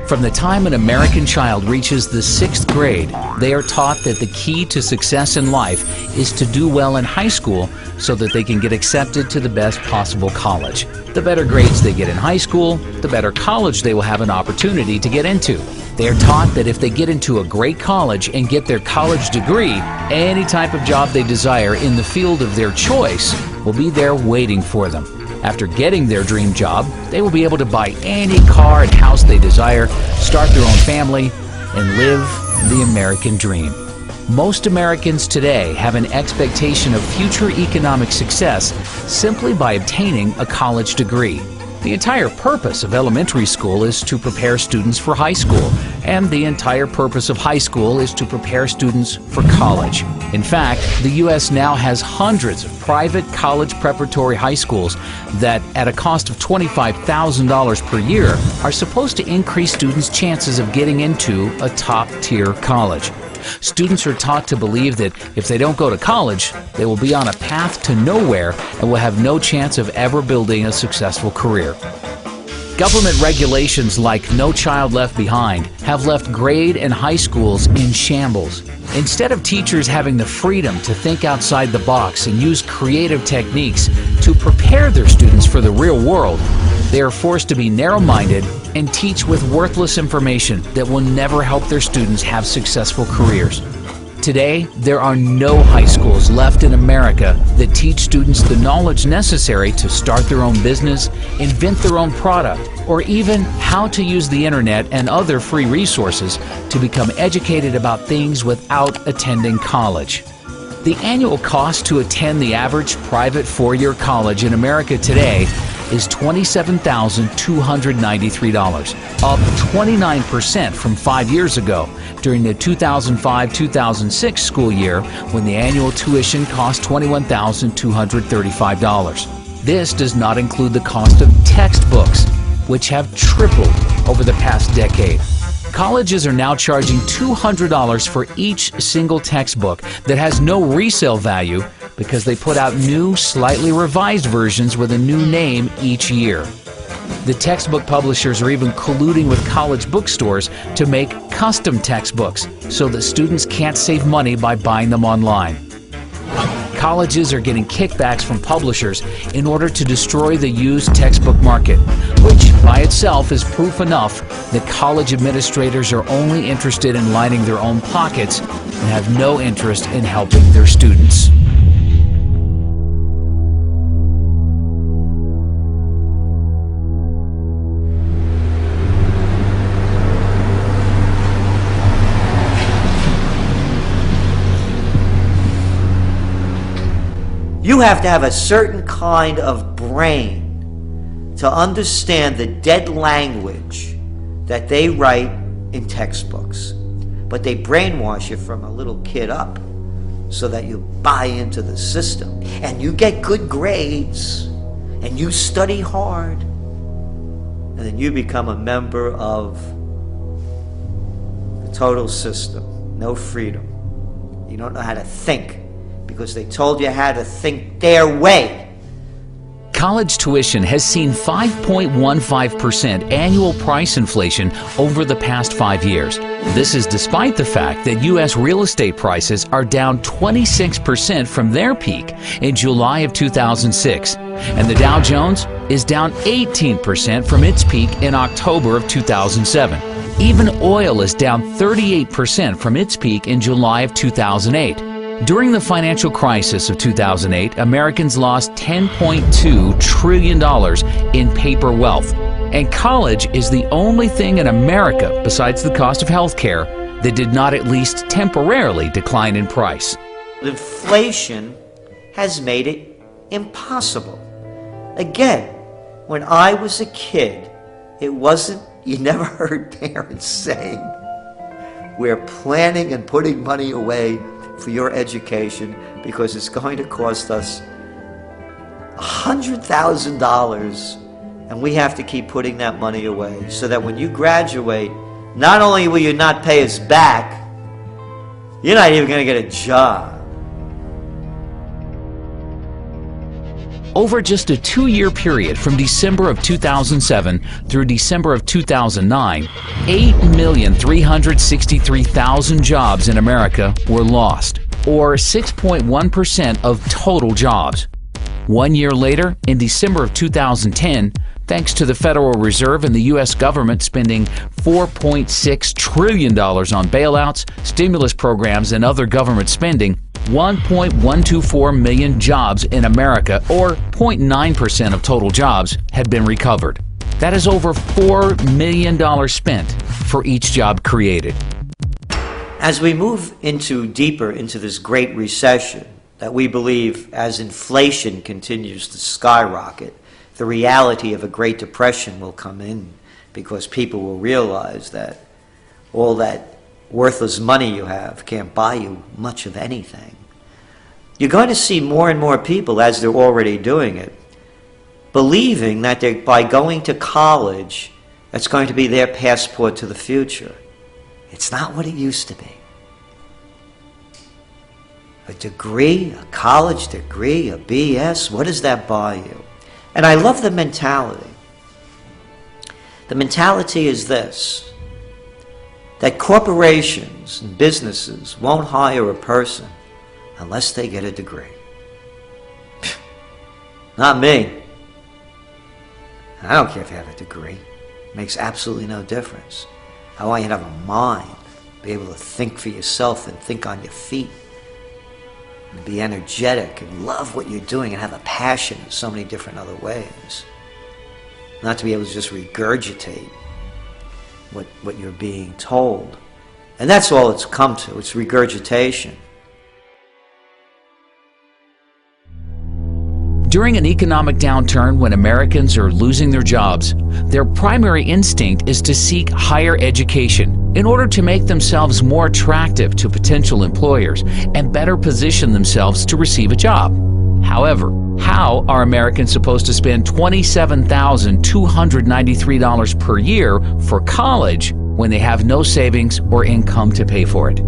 From the time an American child reaches the 6th grade, they are taught that the key to success in life is to do well in high school so that they can get accepted to the best possible college. The better grades they get in high school, the better college they will have an opportunity to get into. They are taught that if they get into a great college and get their college degree, any type of job they desire in the field of their choice will be there waiting for them. After getting their dream job, they will be able to buy any car and house they desire, start their own family, and live the American dream. Most Americans today have an expectation of future economic success simply by obtaining a college degree. The entire purpose of elementary school is to prepare students for high school, and the entire purpose of high school is to prepare students for college. In fact, the U.S. now has hundreds of private college preparatory high schools that, at a cost of $25,000 per year, are supposed to increase students' chances of getting into a top-tier college. Students are taught to believe that if they don't go to college, they will be on a path to nowhere and will have no chance of ever building a successful career. Government regulations like No Child Left Behind have left grade and high schools in shambles. Instead of teachers having the freedom to think outside the box and use creative techniques to prepare their students for the real world, they are forced to be narrow-minded and teach with worthless information that will never help their students have successful careers. Today, there are no high schools left in America that teach students the knowledge necessary to start their own business, invent their own product, or even how to use the internet and other free resources to become educated about things without attending college. The annual cost to attend the average private four-year college in America today is $27,293, up 29% from 5 years ago during the 2005-2006 school year when the annual tuition cost $21,235. This does not include the cost of textbooks, which have tripled over the past decade. Colleges are now charging $200 for each single textbook that has no resale value because they put out new, slightly revised versions with a new name each year. The textbook publishers are even colluding with college bookstores to make custom textbooks so that students can't save money by buying them online. Colleges are getting kickbacks from publishers in order to destroy the used textbook market, which by itself is proof enough that college administrators are only interested in lining their own pockets and have no interest in helping their students. You have to have a certain kind of brain to understand the dead language that they write in textbooks. But they brainwash you from a little kid up so that you buy into the system and you get good grades and you study hard and then you become a member of the total system. No freedom. You don't know how to think, because they told you how to think their way. College tuition has seen 5.15% annual price inflation over the past 5 years. This is despite the fact that U.S. real estate prices are down 26% from their peak in July of 2006, and the Dow Jones is down 18% from its peak in October of 2007. Even oil is down 38% from its peak in July of 2008. During the financial crisis of 2008, Americans lost $10.2 trillion in paper wealth. And college is the only thing in America, besides the cost of health care, that did not at least temporarily decline in price. Inflation has made it impossible. Again, when I was a kid, it wasn't, you never heard parents saying, we're planning and putting money away for your education because it's going to cost us $100,000 and we have to keep putting that money away so that when you graduate, not only will you not pay us back, you're not even going to get a job. Over just a 2-year period from December of 2007 through December of 2009, 8,363,000 jobs in America were lost, or 6.1% of total jobs. 1 year later, in December of 2010, thanks to the Federal Reserve and the U.S. government spending $4.6 trillion on bailouts, stimulus programs, and other government spending, 1.124 million jobs in America, or 0.9% of total jobs, had been recovered. That is over $4 million spent for each job created. As we move deeper into this Great Recession, that we believe as inflation continues to skyrocket, the reality of a Great Depression will come in, because people will realize that all that worthless money you have can't buy you much of anything. You're going to see more and more people, as they're already doing it, believing that by going to college, that's going to be their passport to the future. It's not what it used to be. A degree, a college degree, a BS, what does that buy you? And I love the mentality. The mentality is this, that corporations and businesses won't hire a person unless they get a degree. Not me. I don't care if you have a degree. It makes absolutely no difference. I want you to have a mind, be able to think for yourself and think on your feet, and be energetic and love what you're doing and have a passion in so many different other ways. Not to be able to just regurgitate what you're being told. And that's all it's come to. It's regurgitation. During an economic downturn when Americans are losing their jobs, their primary instinct is to seek higher education in order to make themselves more attractive to potential employers and better position themselves to receive a job. However, how are Americans supposed to spend $27,293 per year for college when they have no savings or income to pay for it?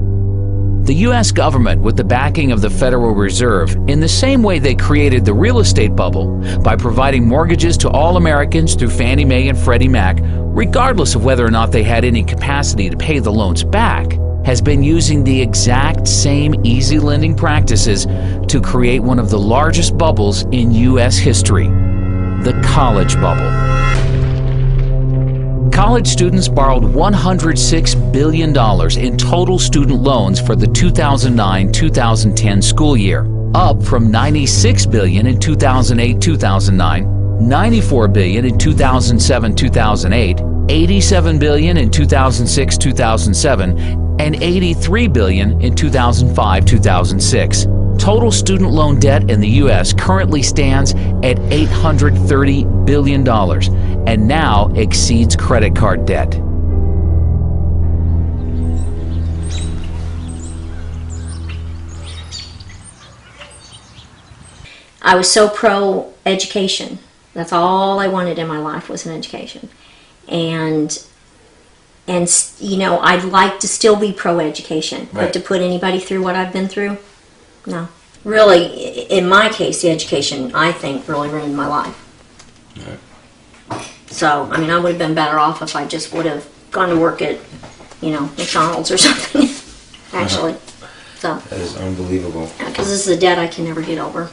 The U.S. government, with the backing of the Federal Reserve, in the same way they created the real estate bubble by providing mortgages to all Americans through Fannie Mae and Freddie Mac, regardless of whether or not they had any capacity to pay the loans back, has been using the exact same easy lending practices to create one of the largest bubbles in U.S. history, the college bubble. College students borrowed $106 billion in total student loans for the 2009-2010 school year, up from $96 billion in 2008-2009, $94 billion in 2007-2008, $87 billion in 2006-2007, and $83 billion in 2005-2006. Total student loan debt in the U.S. currently stands at $830 billion and now exceeds credit card debt. I was so pro-education. That's all I wanted in my life was an education. And you know, I'd like to still be pro-education, Right. but to put anybody through what I've been through, no. Really, in my case, the education, I think, really ruined my life. Right. So, I mean, I would have been better off if I just would have gone to work at, you know, McDonald's or something, actually. So, That is unbelievable. because this is a debt I can never get over.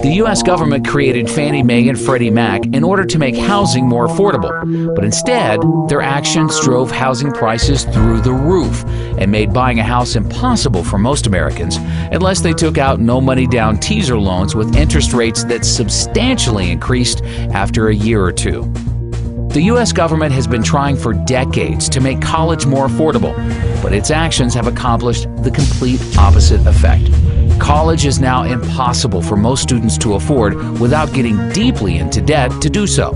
The U.S. government created Fannie Mae and Freddie Mac in order to make housing more affordable, but instead, their actions drove housing prices through the roof and made buying a house impossible for most Americans unless they took out no-money down teaser loans with interest rates that substantially increased after a year or two. The U.S. government has been trying for decades to make college more affordable, but its actions have accomplished the complete opposite effect. College is now impossible for most students to afford without getting deeply into debt to do so.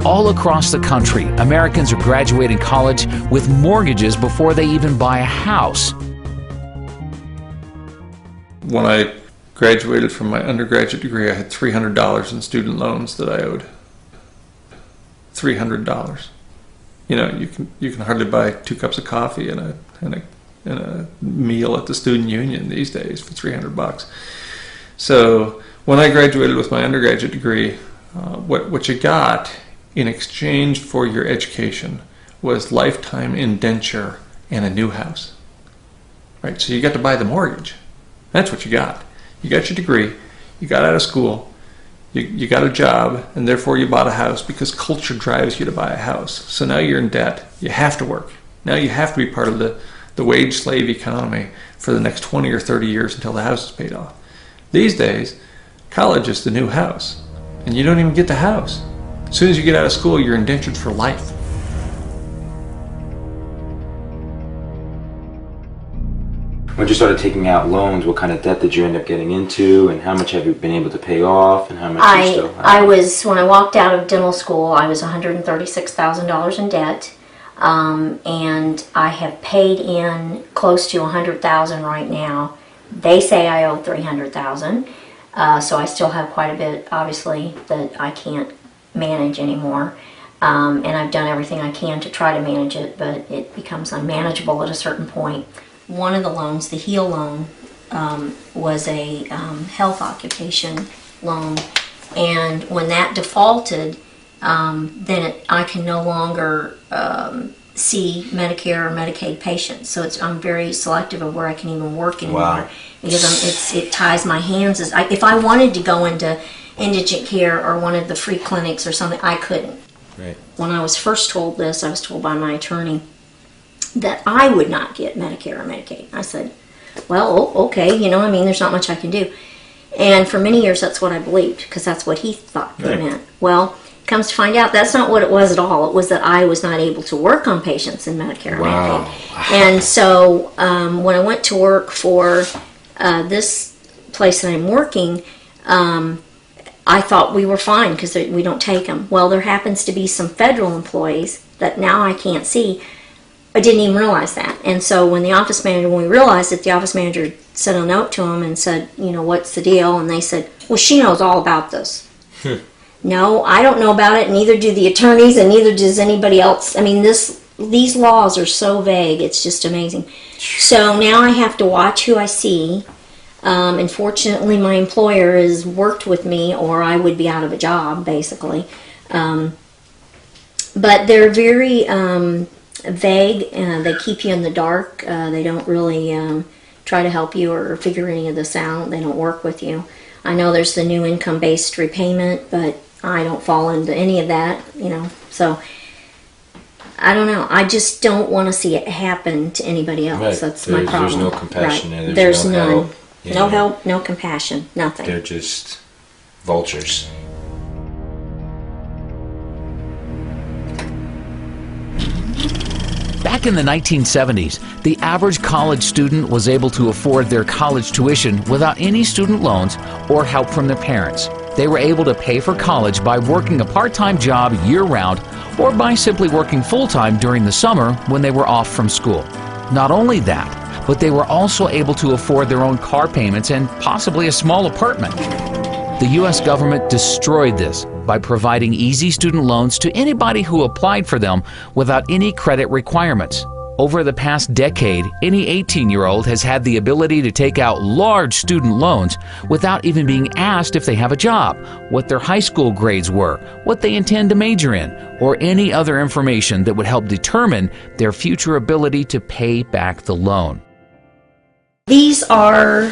All across the country, Americans are graduating college with mortgages before they even buy a house. When I graduated from my undergraduate degree, I had $300 in student loans that I owed. $300. you can hardly buy 2 cups of coffee and a meal at the student union these days for $300. So when I graduated with my undergraduate degree, what you got in exchange for your education was lifetime indenture and a new house. Right? So you got to buy the mortgage. That's what you got. You got your degree, you got out of school, you got a job, and therefore you bought a house because culture drives you to buy a house. So now you're in debt. You have to work. Now you have to be part of the wage slave economy for the next 20 or 30 years until the house is paid off. These days, college is the new house, and you don't even get the house. As soon as you get out of school, you're indentured for life. When you started taking out loans, what kind of debt did you end up getting into, and how much have you been able to pay off, and how much you still have? When I walked out of dental school, I was $136,000 in debt, and I have paid in close to $100,000 right now. They say I owe $300,000, so I still have quite a bit, obviously, that I can't manage anymore. And I've done everything I can to try to manage it, but it becomes unmanageable at a certain point. One of the loans, the HEAL loan, was a health occupation loan, and when that defaulted, then I can no longer see Medicare or Medicaid patients. So I'm very selective of where I can even work anymore. Wow. Because it ties my hands. If I wanted to go into indigent care or one of the free clinics or something, I couldn't. Right. When I was first told this, I was told by my attorney that I would not get Medicare or Medicaid. I said, well, okay, there's not much I can do. And for many years, that's what I believed, because that's what he thought it meant. Well, comes to find out, that's not what it was at all. It was that I was not able to work on patients in Medicare or Medicaid. And so when I went to work for this place that I'm working, I thought we were fine because we don't take them. Well, there happens to be some federal employees that now I can't see. I didn't even realize that. And so when we realized it, the office manager sent a note to them and said, what's the deal? And they said, well, she knows all about this. No, I don't know about it, neither do the attorneys, and neither does anybody else. I mean, these laws are so vague, it's just amazing. So now I have to watch who I see. And fortunately, my employer has worked with me, or I would be out of a job, basically. But they're very vague. They keep you in the dark. They don't really try to help you or figure any of this out. They don't work with you. I know there's the new income-based repayment, but I don't fall into any of that, So I don't know. I just don't want to see it happen to anybody else. Right. That's my problem. There's no compassion right. there. There's no none. help. No help, no compassion, nothing. They're just vultures. Back in the 1970s, the average college student was able to afford their college tuition without any student loans or help from their parents. They were able to pay for college by working a part-time job year-round or by simply working full-time during the summer when they were off from school. Not only that, but they were also able to afford their own car payments and possibly a small apartment. The U.S. government destroyed this by providing easy student loans to anybody who applied for them without any credit requirements. Over the past decade, any 18-year-old has had the ability to take out large student loans without even being asked if they have a job, what their high school grades were, what they intend to major in, or any other information that would help determine their future ability to pay back the loan. These are,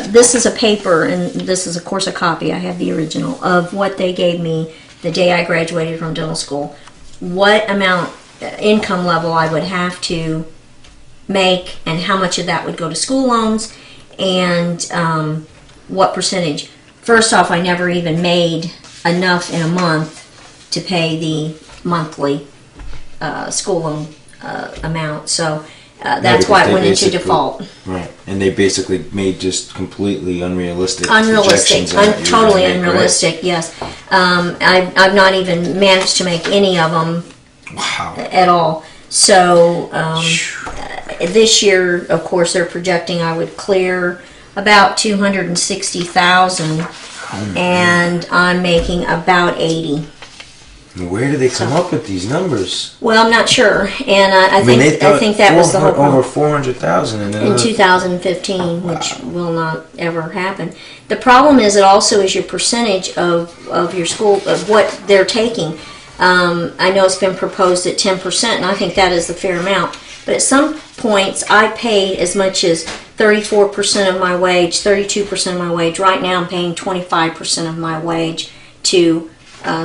this is a paper, and this is of course a copy, I have the original, of what they gave me the day I graduated from dental school. What amount, income level I would have to make, and how much of that would go to school loans, and what percentage. First off, I never even made enough in a month to pay the monthly school loan amount, so that's why it went into default. Right, and they basically made just completely unrealistic projections on what you were totally gonna make, unrealistic. right? Yes, I've not even managed to make any of them. Wow. At all. So this year, of course, they're projecting I would clear about $260,000, and I'm making about $80,000. Where do they come up with these numbers? Well, I'm not sure, and I they think that was the whole problem. Over 400,000 In 2015, which will not ever happen. The problem is, it also is your percentage of your school, of what they're taking. I know it's been proposed at 10%, and I think that is the fair amount. But at some points, I paid as much as 34% of my wage, 32% of my wage. Right now, I'm paying 25% of my wage to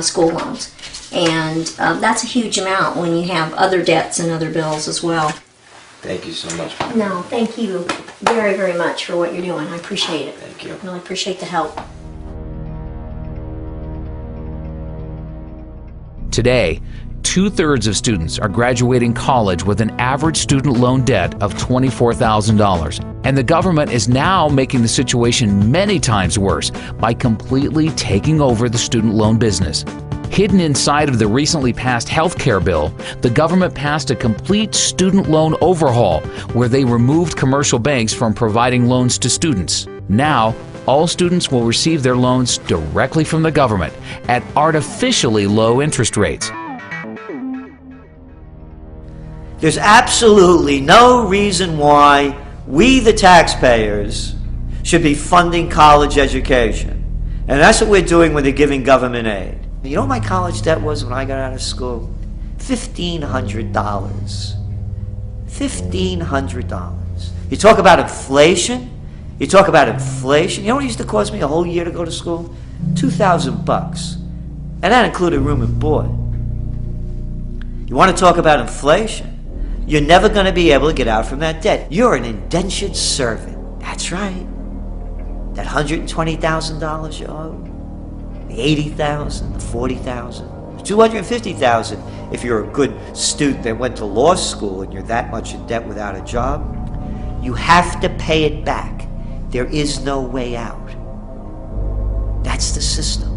school loans. And that's a huge amount when you have other debts and other bills as well. Thank you so much. No, thank you very, very much for what you're doing. I appreciate it. Thank you. Really appreciate the help. Today, 2/3 of students are graduating college with an average student loan debt of $24,000. And the government is now making the situation many times worse by completely taking over the student loan business. Hidden inside of the recently passed health care bill, the government passed a complete student loan overhaul where they removed commercial banks from providing loans to students. Now, all students will receive their loans directly from the government at artificially low interest rates. There's absolutely no reason why we, the taxpayers, should be funding college education. And that's what we're doing when they're giving government aid. You know what my college debt was when I got out of school? $1,500. $1,500. You talk about inflation? You talk about inflation? You know what it used to cost me a whole year to go to school? $2,000. And that included room and board. You want to talk about inflation? You're never going to be able to get out from that debt. You're an indentured servant. That's right. That $120,000 you owe, the $80,000, the $40,000, $250,000 if you're a good student that went to law school and you're that much in debt without a job. You have to pay it back. There is no way out. That's the system.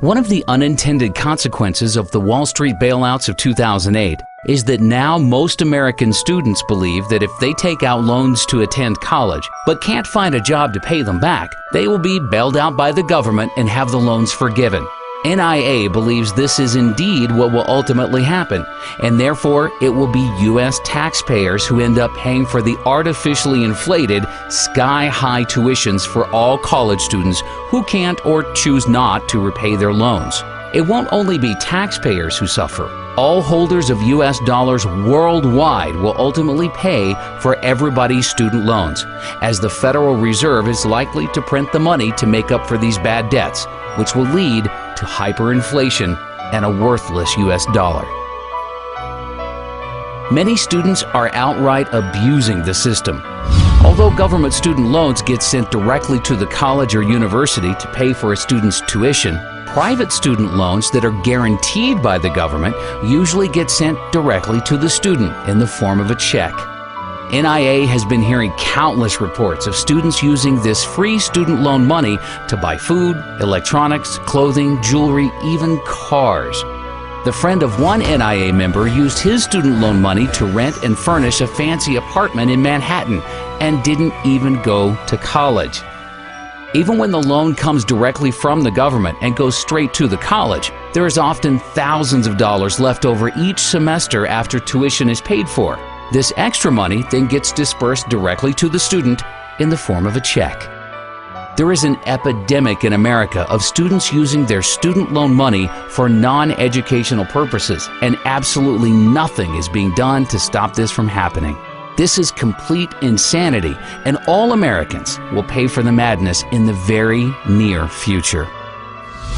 One of the unintended consequences of the Wall Street bailouts of 2008 is that now most American students believe that if they take out loans to attend college but can't find a job to pay them back, they will be bailed out by the government and have the loans forgiven. NIA believes this is indeed what will ultimately happen, and therefore it will be U.S. taxpayers who end up paying for the artificially inflated, sky-high tuitions for all college students who can't or choose not to repay their loans. It won't only be taxpayers who suffer. All holders of U.S. dollars worldwide will ultimately pay for everybody's student loans, as the Federal Reserve is likely to print the money to make up for these bad debts, which will lead to hyperinflation and a worthless U.S. dollar. Many students are outright abusing the system. Although government student loans get sent directly to the college or university to pay for a student's tuition, private student loans that are guaranteed by the government usually get sent directly to the student in the form of a check. NIA has been hearing countless reports of students using this free student loan money to buy food, electronics, clothing, jewelry, even cars. The friend of one NIA member used his student loan money to rent and furnish a fancy apartment in Manhattan and didn't even go to college. Even when the loan comes directly from the government and goes straight to the college, there is often thousands of dollars left over each semester after tuition is paid for. This extra money then gets dispersed directly to the student in the form of a check. There is an epidemic in America of students using their student loan money for non-educational purposes, and absolutely nothing is being done to stop this from happening. This is complete insanity, and all Americans will pay for the madness in the very near future.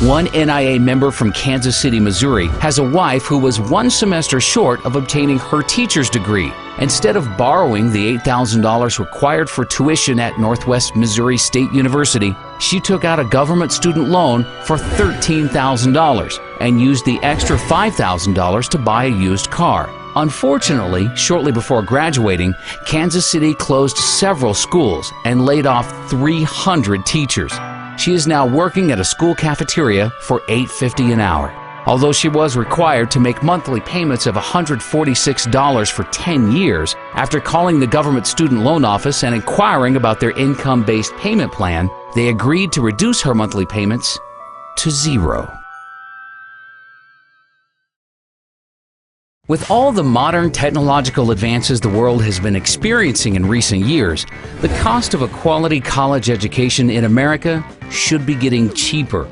One NIA member from Kansas City, Missouri, has a wife who was one semester short of obtaining her teacher's degree. Instead of borrowing the $8,000 required for tuition at Northwest Missouri State University, she took out a government student loan for $13,000 and used the extra $5,000 to buy a used car. Unfortunately, shortly before graduating, Kansas City closed several schools and laid off 300 teachers. She is now working at a school cafeteria for $8.50 an hour. Although she was required to make monthly payments of $146 for 10 years, after calling the government student loan office and inquiring about their income-based payment plan, they agreed to reduce her monthly payments to zero. With all the modern technological advances the world has been experiencing in recent years, the cost of a quality college education in America should be getting cheaper.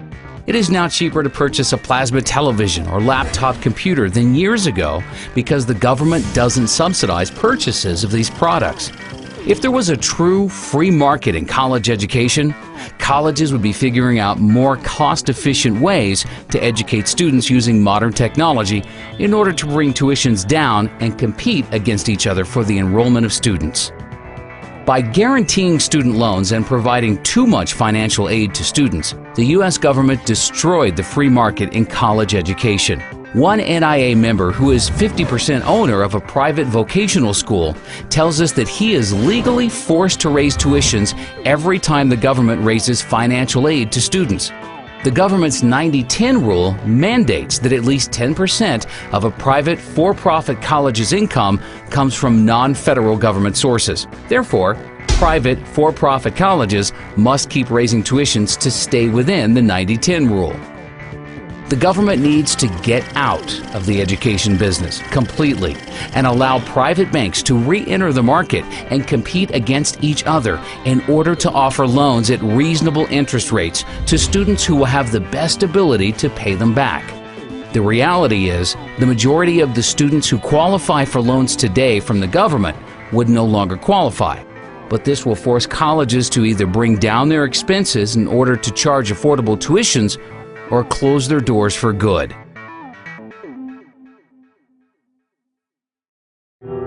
It is now cheaper to purchase a plasma television or laptop computer than years ago because the government doesn't subsidize purchases of these products. If there was a true free market in college education, colleges would be figuring out more cost-efficient ways to educate students using modern technology in order to bring tuitions down and compete against each other for the enrollment of students. By guaranteeing student loans and providing too much financial aid to students, the U.S. government destroyed the free market in college education. One NIA member who is 50% owner of a private vocational school tells us that he is legally forced to raise tuitions every time the government raises financial aid to students. The government's 90-10 rule mandates that at least 10% of a private for-profit college's income comes from non-federal government sources. Therefore, private for-profit colleges must keep raising tuitions to stay within the 90-10 rule. The government needs to get out of the education business completely and allow private banks to re-enter the market and compete against each other in order to offer loans at reasonable interest rates to students who will have the best ability to pay them back. The reality is, the majority of the students who qualify for loans today from the government would no longer qualify. But this will force colleges to either bring down their expenses in order to charge affordable tuitions or close their doors for good.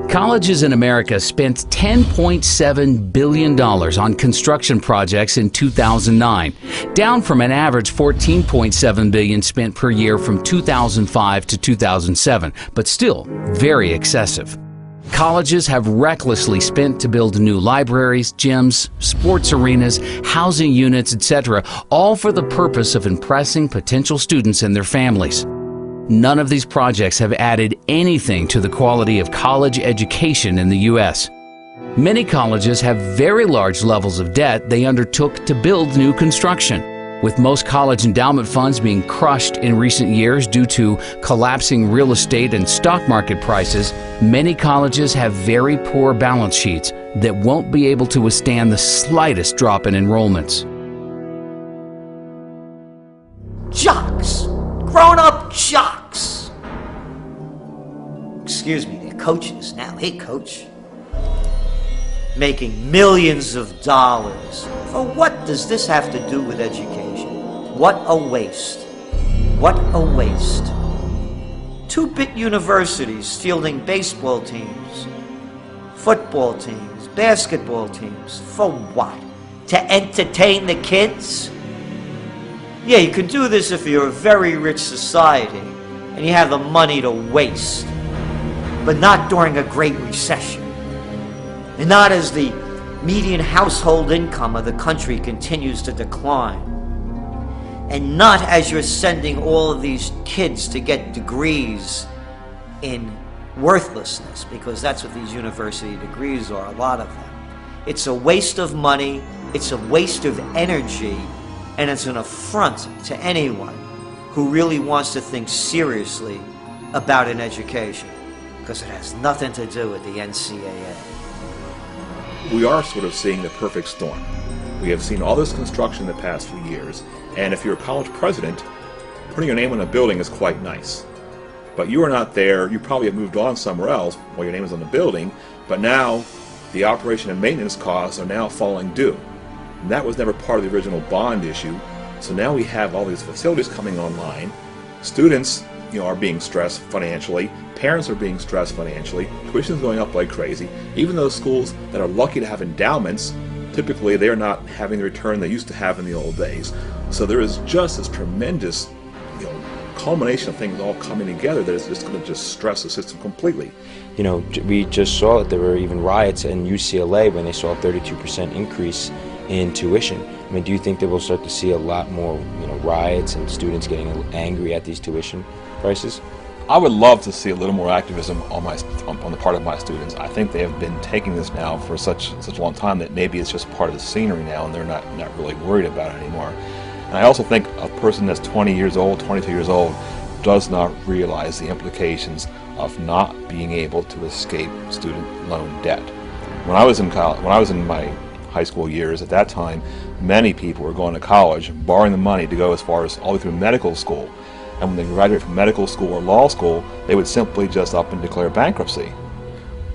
Colleges in America spent $10.7 billion on construction projects in 2009, down from an average $14.7 billion spent per year from 2005 to 2007, but still very excessive. Colleges have recklessly spent to build new libraries, gyms, sports arenas, housing units, etc., all for the purpose of impressing potential students and their families. None of these projects have added anything to the quality of college education in the U.S. Many colleges have very large levels of debt they undertook to build new construction. With most college endowment funds being crushed in recent years due to collapsing real estate and stock market prices, many colleges have very poor balance sheets that won't be able to withstand the slightest drop in enrollments. Jocks! Grown-up jocks! Excuse me, they're coaches now. Hey, coach. Making millions of dollars. For what does this have to do with education? What a waste. What a waste. 2-bit universities fielding baseball teams, football teams, basketball teams. For what? To entertain the kids? Yeah, you can do this if you're a very rich society and you have the money to waste. But not during a Great Recession. And not as the median household income of the country continues to decline. And not as you're sending all of these kids to get degrees in worthlessness, because that's what these university degrees are, a lot of them. It's a waste of money, it's a waste of energy, and it's an affront to anyone who really wants to think seriously about an education, because it has nothing to do with the NCAA. We are sort of seeing the perfect storm. We have seen all this construction the past few years, and if you're a college president, putting your name on a building is quite nice. But you are not there, you probably have moved on somewhere else while your name is on the building, but now the operation and maintenance costs are now falling due. And that was never part of the original bond issue, so now we have all these facilities coming online. Students, are being stressed financially, parents are being stressed financially, tuition is going up like crazy. Even those schools that are lucky to have endowments, typically they're not having the return they used to have in the old days. So there is just this tremendous culmination of things all coming together that is just going to just stress the system completely. We just saw that there were even riots in UCLA when they saw a 32% increase in tuition. I mean, do you think that we'll start to see a lot more, riots and students getting angry at these tuition prices? I would love to see a little more activism on the part of my students. I think they have been taking this now for such a long time that maybe it's just part of the scenery now, and they're not really worried about it anymore. And I also think a person that's 20 years old, 22 years old, does not realize the implications of not being able to escape student loan debt. When I was in my high school years, at that time, many people were going to college, borrowing the money to go as far as all the way through medical school. And when they graduate from medical school or law school, they would simply just up and declare bankruptcy.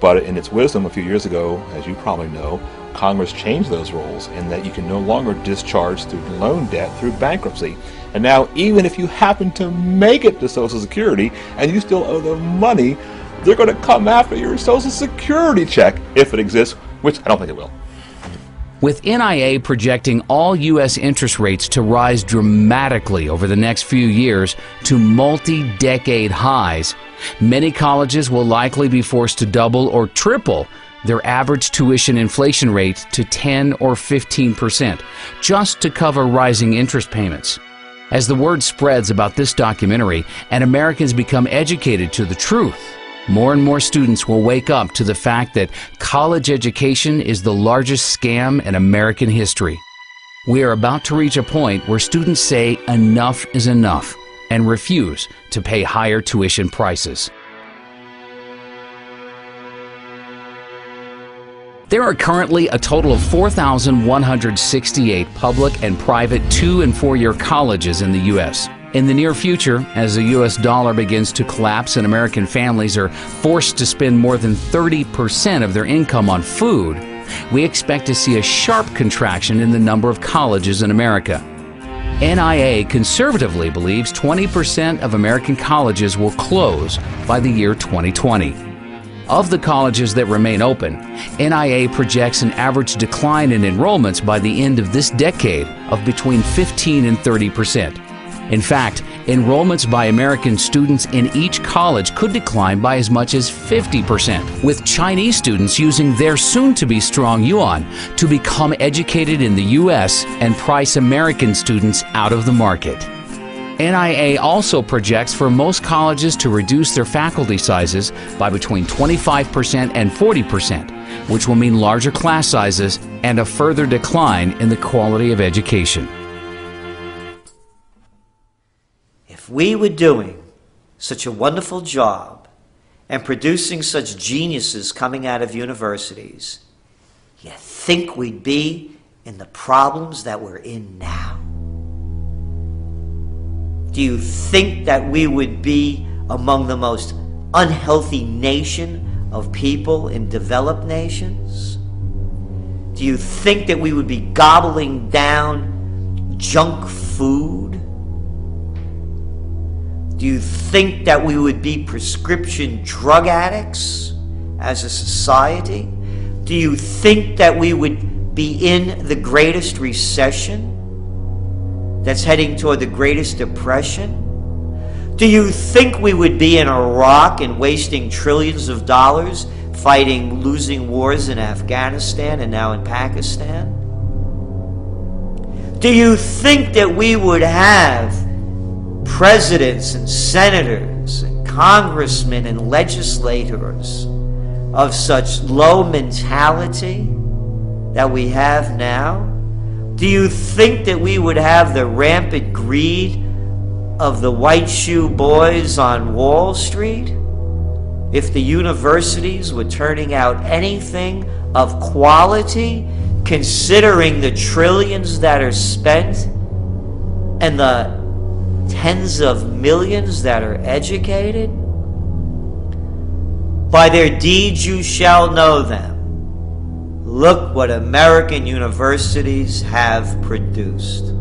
But in its wisdom a few years ago, as you probably know, Congress changed those rules in that you can no longer discharge student loan debt through bankruptcy. And now, even if you happen to make it to Social Security and you still owe them money, they're going to come after your Social Security check, if it exists, which I don't think it will. With NIA projecting all U.S. interest rates to rise dramatically over the next few years to multi-decade highs, many colleges will likely be forced to double or triple their average tuition inflation rate to 10 or 15%, just to cover rising interest payments. As the word spreads about this documentary and Americans become educated to the truth, more and more students will wake up to the fact that college education is the largest scam in American history. We are about to reach a point where students say enough is enough and refuse to pay higher tuition prices. There are currently a total of 4,168 public and private 2- and 4-year colleges in the U.S. In the near future, as the U.S. dollar begins to collapse and American families are forced to spend more than 30% of their income on food, we expect to see a sharp contraction in the number of colleges in America. NIA conservatively believes 20% of American colleges will close by the year 2020. Of the colleges that remain open, NIA projects an average decline in enrollments by the end of this decade of between 15 and 30%. In fact, enrollments by American students in each college could decline by as much as 50%, with Chinese students using their soon-to-be strong yuan to become educated in the U.S. and price American students out of the market. NIA also projects for most colleges to reduce their faculty sizes by between 25% and 40%, which will mean larger class sizes and a further decline in the quality of education. If we were doing such a wonderful job and producing such geniuses coming out of universities, you think we'd be in the problems that we're in now? Do you think that we would be among the most unhealthy nation of people in developed nations? Do you think that we would be gobbling down junk food? Do you think that we would be prescription drug addicts as a society? Do you think that we would be in the greatest recession that's heading toward the greatest depression? Do you think we would be in Iraq and wasting trillions of dollars fighting losing wars in Afghanistan and now in Pakistan? Do you think that we would have presidents and senators and congressmen and legislators of such low mentality that we have now? Do you think that we would have the rampant greed of the white shoe boys on Wall Street if the universities were turning out anything of quality, considering the trillions that are spent and the tens of millions that are educated? By their deeds you shall know them. Look what American universities have produced.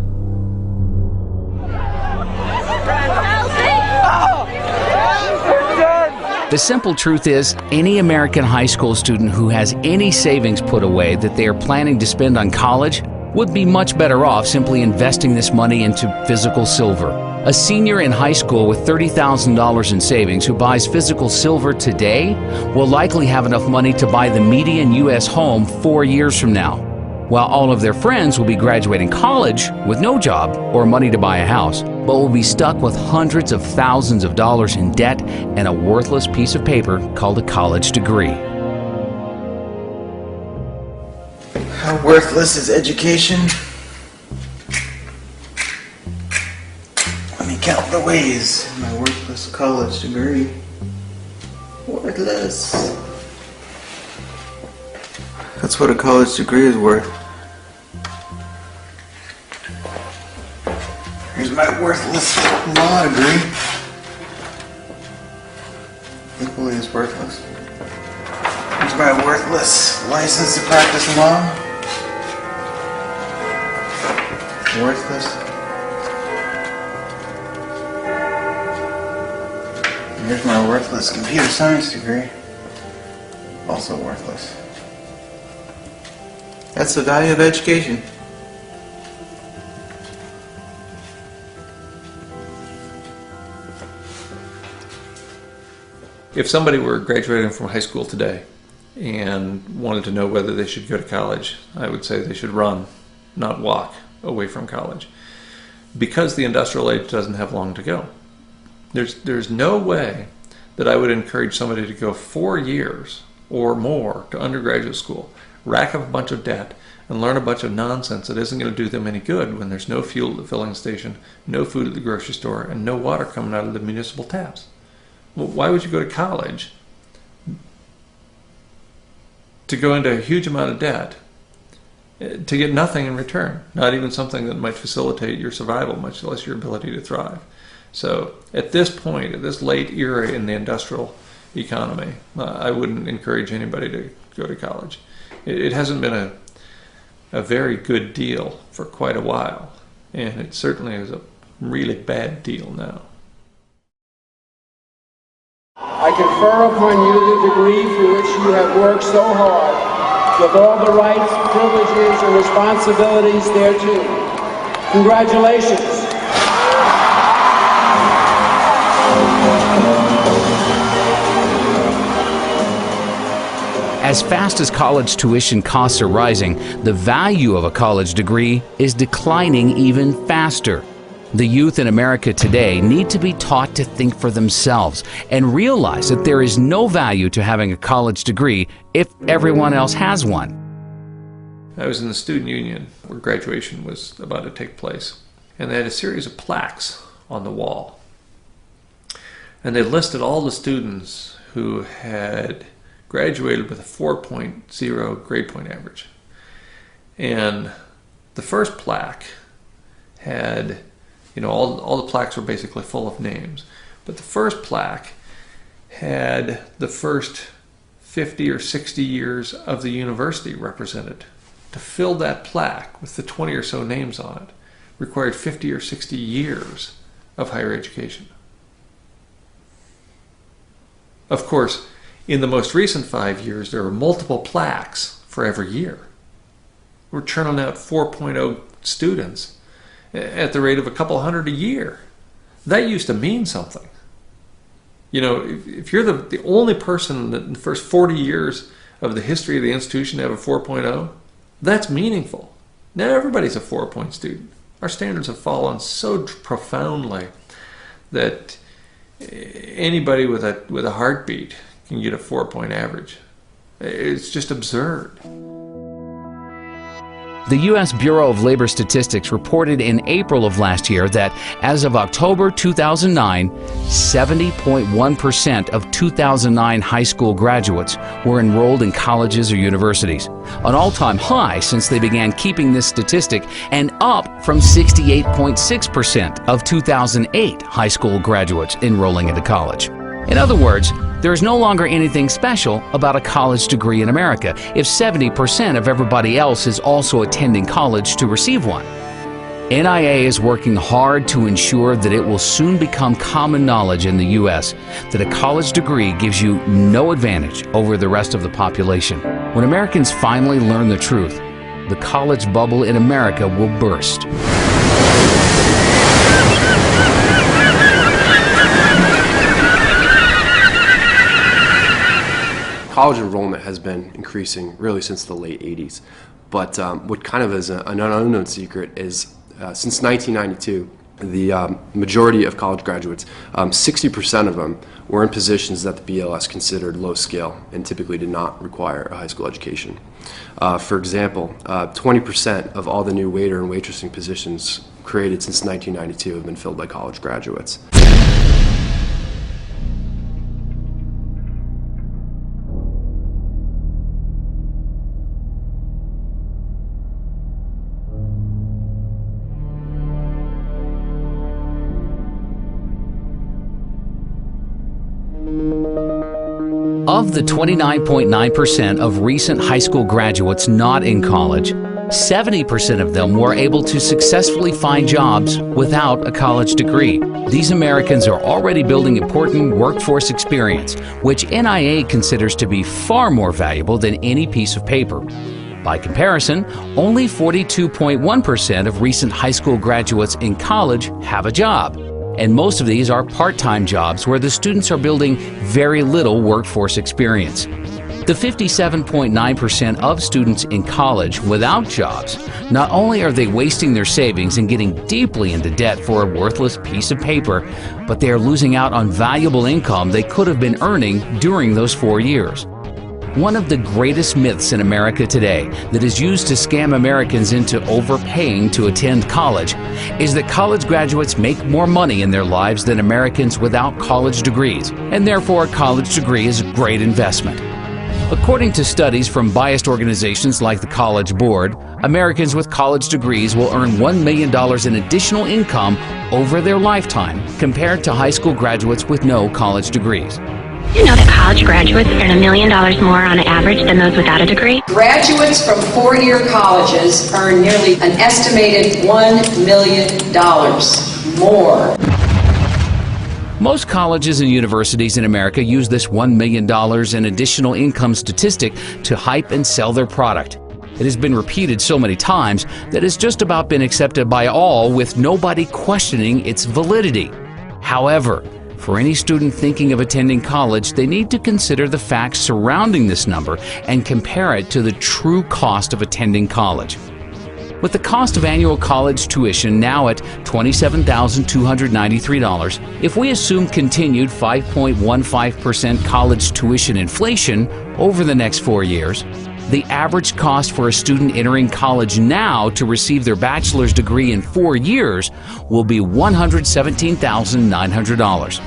The simple truth is, any American high school student who has any savings put away that they are planning to spend on college would be much better off simply investing this money into physical silver. A senior in high school with $30,000 in savings who buys physical silver today will likely have enough money to buy the median U.S. home 4 years from now. while all of their friends will be graduating college with no job or money to buy a house, but will be stuck with hundreds of thousands of dollars in debt and a worthless piece of paper called a college degree. How worthless is education? Let me count the ways in my worthless college degree. Worthless. That's what a college degree is worth. Here's my worthless law degree. Equally as worthless. Here's my worthless license to practice law. Worthless. Here's my worthless computer science degree. Also worthless. That's the value of education. If somebody were graduating from high school today and wanted to know whether they should go to college, I would say they should run, not walk away from college, because the industrial age doesn't have long to go. There's no way that I would encourage somebody to go 4 years or more to undergraduate school, rack up a bunch of debt, and learn a bunch of nonsense that isn't going to do them any good when there's no fuel at the filling station, no food at the grocery store, and no water coming out of the municipal taps. Well, why would you go to college to go into a huge amount of debt to get nothing in return, not even something that might facilitate your survival, much less your ability to thrive? So at this point, at this late era in the industrial economy, I wouldn't encourage anybody to go to college. It hasn't been a very good deal for quite a while, and it certainly is a really bad deal now. I confer upon you the degree for which you have worked so hard, with all the rights, privileges, and responsibilities thereto. Congratulations. As fast as college tuition costs are rising, the value of a college degree is declining even faster. The youth in America today need to be taught to think for themselves and realize that there is no value to having a college degree if everyone else has one. I was in the student union where graduation was about to take place, and they had a series of plaques on the wall. And they listed all the students who had graduated with a 4.0 grade point average. And the first plaque had, all the plaques were basically full of names. But the first plaque had the first 50 or 60 years of the university represented. To fill that plaque with the 20 or so names on it required 50 or 60 years of higher education. Of course, in the most recent 5 years, there are multiple plaques for every year. We're churning out 4.0 students at the rate of a couple hundred a year. That used to mean something. If you're the only person in the first 40 years of the history of the institution to have a 4.0, that's meaningful. Now everybody's a 4-point student. Our standards have fallen so profoundly that anybody with a heartbeat can get a 4-point average. It's just absurd. The U.S. Bureau of Labor Statistics reported in April of last year that as of October 2009, 70.1% of 2009 high school graduates were enrolled in colleges or universities, an all-time high since they began keeping this statistic, and up from 68.6% of 2008 high school graduates enrolling into college. In other words, there is no longer anything special about a college degree in America if 70% of everybody else is also attending college to receive one. NIA is working hard to ensure that it will soon become common knowledge in the U.S. that a college degree gives you no advantage over the rest of the population. When Americans finally learn the truth, the college bubble in America will burst. College enrollment has been increasing really since the late 80s. But what kind of is an unknown secret is since 1992, the majority of college graduates, 60% of them were in positions that the BLS considered low scale and typically did not require a high school education. For example, 20% of all the new waiter and waitressing positions created since 1992 have been filled by college graduates. Of the 29.9% of recent high school graduates not in college, 70% of them were able to successfully find jobs without a college degree. These Americans are already building important workforce experience, which NIA considers to be far more valuable than any piece of paper. By comparison, only 42.1% of recent high school graduates in college have a job. And most of these are part-time jobs where the students are building very little workforce experience. The 57.9% of students in college without jobs, not only are they wasting their savings and getting deeply into debt for a worthless piece of paper, but they are losing out on valuable income they could have been earning during those 4 years. One of the greatest myths in America today that is used to scam Americans into overpaying to attend college is that college graduates make more money in their lives than Americans without college degrees, and therefore a college degree is a great investment. According to studies from biased organizations like the College Board, Americans with college degrees will earn $1 million in additional income over their lifetime compared to high school graduates with no college degrees. You know that college graduates earn $1 million more on average than those without a degree? Graduates from four-year colleges earn nearly an estimated $1 million more. Most colleges and universities in America use this $1 million in additional income statistic to hype and sell their product. It has been repeated so many times that it's just about been accepted by all with nobody questioning its validity. However, for any student thinking of attending college, they need to consider the facts surrounding this number and compare it to the true cost of attending college. With the cost of annual college tuition now at $27,293, if we assume continued 5.15% college tuition inflation over the next 4 years, the average cost for a student entering college now to receive their bachelor's degree in 4 years will be $117,900.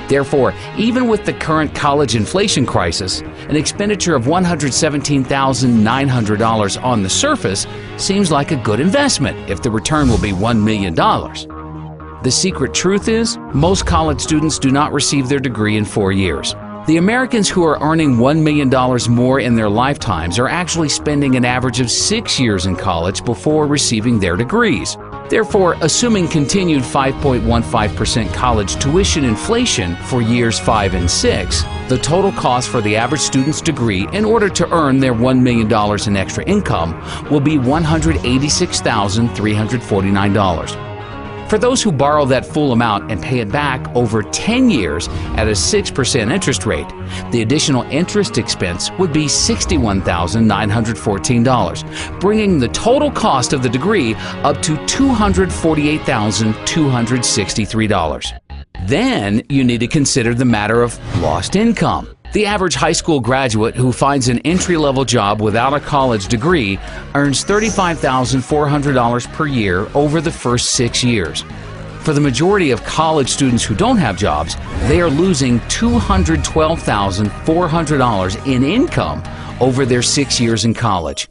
Therefore, even with the current college inflation crisis, an expenditure of $117,900 on the surface seems like a good investment if the return will be $1 million. The secret truth is, most college students do not receive their degree in 4 years. The Americans who are earning $1 million more in their lifetimes are actually spending an average of 6 years in college before receiving their degrees. Therefore, assuming continued 5.15% college tuition inflation for years 5 and 6, the total cost for the average student's degree in order to earn their $1 million in extra income will be $186,349. For those who borrow that full amount and pay it back over 10 years at a 6% interest rate, the additional interest expense would be $61,914, bringing the total cost of the degree up to $248,263. Then you need to consider the matter of lost income. The average high school graduate who finds an entry-level job without a college degree earns $35,400 per year over the first 6 years. For the majority of college students who don't have jobs, they are losing $212,400 in income over their 6 years in college.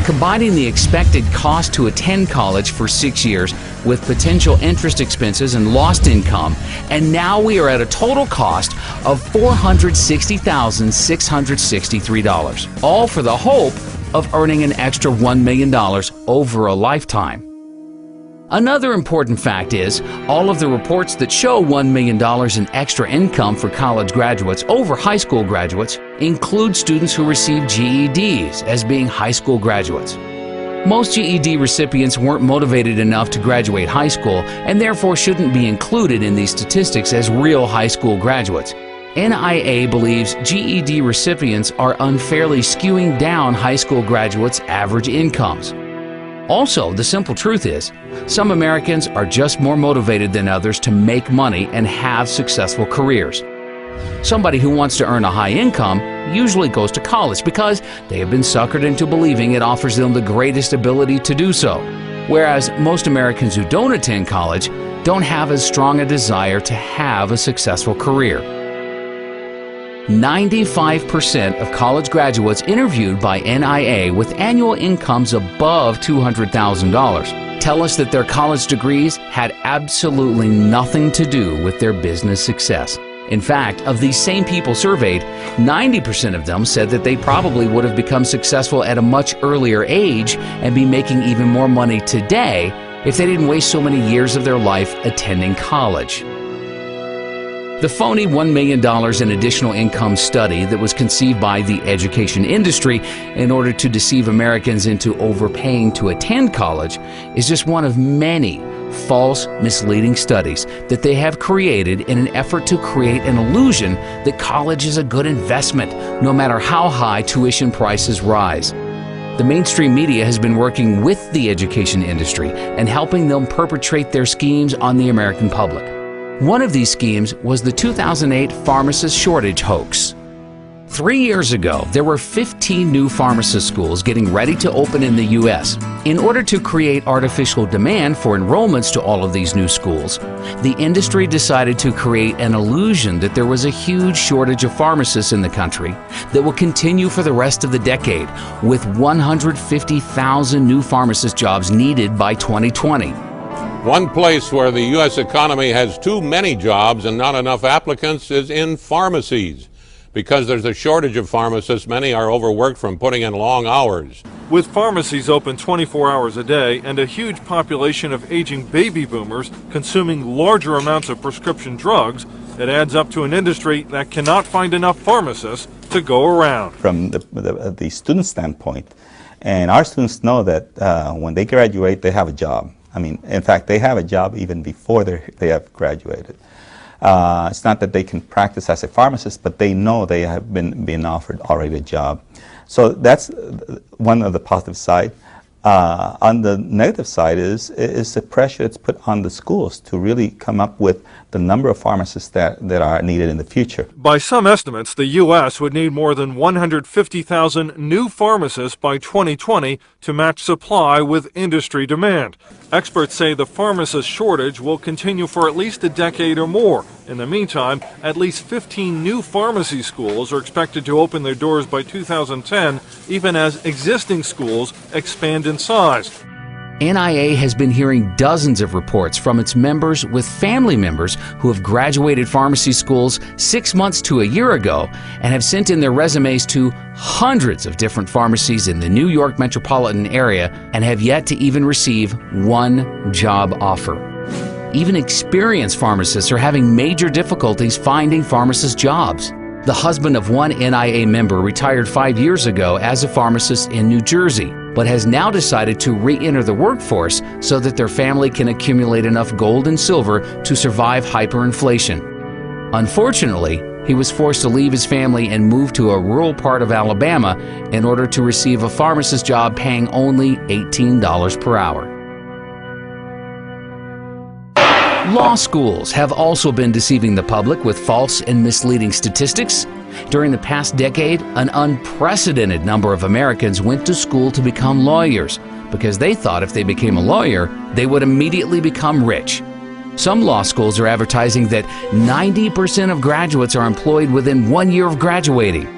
Combining the expected cost to attend college for 6 years with potential interest expenses and lost income, and now we are at a total cost of $460,663, all for the hope of earning an extra $1 million over a lifetime. Another important fact is, all of the reports that show $1 million in extra income for college graduates over high school graduates include students who receive GEDs as being high school graduates. Most GED recipients weren't motivated enough to graduate high school and therefore shouldn't be included in these statistics as real high school graduates. NIA believes GED recipients are unfairly skewing down high school graduates' average incomes. Also, the simple truth is, some Americans are just more motivated than others to make money and have successful careers. Somebody who wants to earn a high income usually goes to college because they have been suckered into believing it offers them the greatest ability to do so. Whereas most Americans who don't attend college don't have as strong a desire to have a successful career. 95% of college graduates interviewed by NIA with annual incomes above $200,000 tell us that their college degrees had absolutely nothing to do with their business success. In fact, of these same people surveyed, 90% of them said that they probably would have become successful at a much earlier age and be making even more money today if they didn't waste so many years of their life attending college. The phony $1 million in additional income study that was conceived by the education industry in order to deceive Americans into overpaying to attend college is just one of many false, misleading studies that they have created in an effort to create an illusion that college is a good investment, no matter how high tuition prices rise. The mainstream media has been working with the education industry and helping them perpetrate their schemes on the American public. One of these schemes was the 2008 pharmacist shortage hoax. 3 years ago, there were 15 new pharmacist schools getting ready to open in the U.S. In order to create artificial demand for enrollments to all of these new schools, the industry decided to create an illusion that there was a huge shortage of pharmacists in the country that will continue for the rest of the decade, with 150,000 new pharmacist jobs needed by 2020. One place where the U.S. economy has too many jobs and not enough applicants is in pharmacies. Because there's a shortage of pharmacists, many are overworked from putting in long hours. With pharmacies open 24 hours a day and a huge population of aging baby boomers consuming larger amounts of prescription drugs, it adds up to an industry that cannot find enough pharmacists to go around. From the student standpoint, and our students know that when they graduate, they have a job. I mean, in fact, they have a job even before they have graduated. It's not that they can practice as a pharmacist, but they know they have been offered already a job. So that's one of the positive side. On the negative side is the pressure that's put on the schools to really come up with the number of pharmacists that are needed in the future. By some estimates, the U.S. would need more than 150,000 new pharmacists by 2020 to match supply with industry demand. Experts say the pharmacist shortage will continue for at least a decade or more. In the meantime, at least 15 new pharmacy schools are expected to open their doors by 2010, even as existing schools expand in size. NIA has been hearing dozens of reports from its members with family members who have graduated pharmacy schools 6 months to a year ago and have sent in their resumes to hundreds of different pharmacies in the New York metropolitan area and have yet to even receive one job offer. Even experienced pharmacists are having major difficulties finding pharmacist jobs. The husband of one NIA member retired 5 years ago as a pharmacist in New Jersey, but has now decided to re-enter the workforce so that their family can accumulate enough gold and silver to survive hyperinflation. Unfortunately, he was forced to leave his family and move to a rural part of Alabama in order to receive a pharmacist job paying only $18 per hour. Law schools have also been deceiving the public with false and misleading statistics. During the past decade, an unprecedented number of Americans went to school to become lawyers because they thought if they became a lawyer, they would immediately become rich. Some law schools are advertising that 90% of graduates are employed within 1 year of graduating.